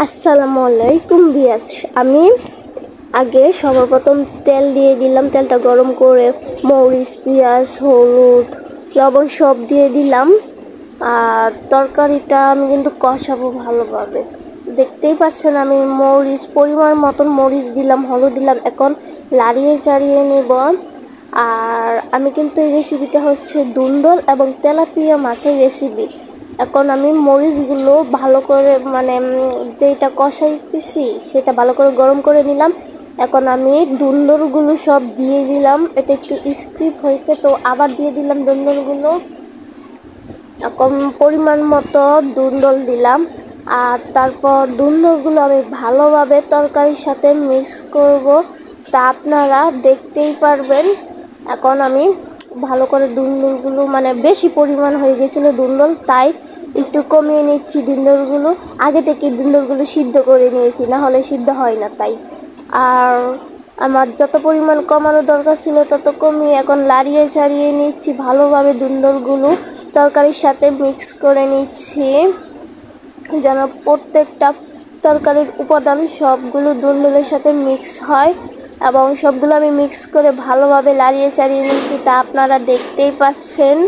আসসালামু আলাইকুম বিয়াস। আমি আগে সর্বপ্রথম তেল দিয়ে দিলাম। তেলটা গরম করে মরিচ, পেঁয়াজ, হলুদ, লবণ সব দিয়ে দিলাম। আর তরকারিটা আমি কিন্তু কষাবো ভালোভাবে। দেখতেই পাচ্ছেন আমি পরিমাণ মতন মরিচ দিলাম, হলুদ দিলাম। এখন লাড়িয়ে চাড়িয়ে নেব। আর আমি কিন্তু এই রেসিপিটা হচ্ছে দুন্দল এবং তেলাপিয়া মাছের রেসিপি। এখন আমি মরিচগুলো ভালো করে যেটা কষাইতেছি সেটা ভালো করে গরম করে নিলাম। এখন আমি দুন্দলগুলো সব দিয়ে দিলাম। এটা একটু স্কিপ হয়েছে, তো আবার দিয়ে দিলাম দুন্দলগুলো। এখন পরিমাণ মতো দুন্দল দিলাম। আর তারপর দুন্দলগুলো আমি ভালোভাবে তরকারির সাথে মিক্স করব, তা আপনারা দেখতেই পারবেন। এখন আমি ভালো করে দুন্দলগুলো বেশি পরিমাণ হয়ে গেছিলো দুন্দল, তাই একটু কমিয়ে নিচ্ছি দুন্দলগুলো। আগে থেকে দুন্দলগুলো সিদ্ধ করে নিয়েছি, না হলে সিদ্ধ হয় না তাই। আর আমার যত পরিমাণ কমানো দরকার ছিল তত কমিয়ে এখন লাড়িয়ে ছাড়িয়ে নিচ্ছি ভালোভাবে। দুন্দলগুলো তরকারির সাথে মিক্স করে নিচ্ছি যেন প্রত্যেকটা তরকারির উপাদান সবগুলো দুন্দলের সাথে মিক্স হয়, এবং সবগুলো আমি মিক্স করে ভালোভাবে লাড়িয়ে চাড়িয়ে নিচ্ছি, তা আপনারা দেখতেই পাচ্ছেন।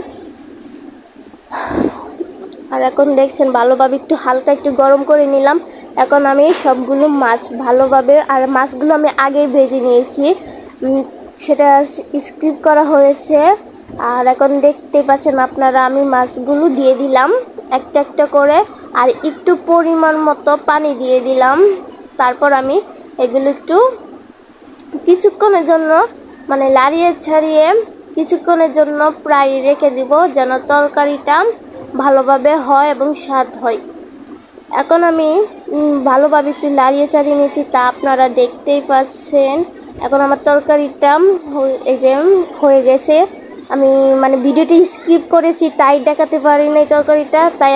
আর এখন দেখছেন ভালোভাবে একটু হালকা একটু গরম করে নিলাম। এখন আমি সবগুলো মাছ ভালোভাবে, আর মাছগুলো আমি আগেই ভেজে নিয়েছি, সেটা স্কিপ করা হয়েছে। আর এখন দেখতে পাচ্ছেন আপনারা আমি মাছগুলো দিয়ে দিলাম একটা একটা করে, আর একটু পরিমাণ মতো পানি দিয়ে দিলাম। তারপর আমি এগুলো একটু কিছুক্ষণের জন্য লাড়িয়ে ছাড়িয়ে কিছুক্ষণের জন্য প্রায় রেখে দিব, যেন তরকারিটা ভালোভাবে হয় এবং স্বাদ হয়। এখন আমি ভালোভাবে একটু লাড়িয়ে চাড়িয়ে নিচ্ছি, তা আপনারা দেখতেই পাচ্ছেন। এখন আমার তরকারিটা এই যে হয়ে গেছে। আমি ভিডিওটি স্কিপ করেছি তাই দেখাতে পারি না এই তরকারিটা, তাই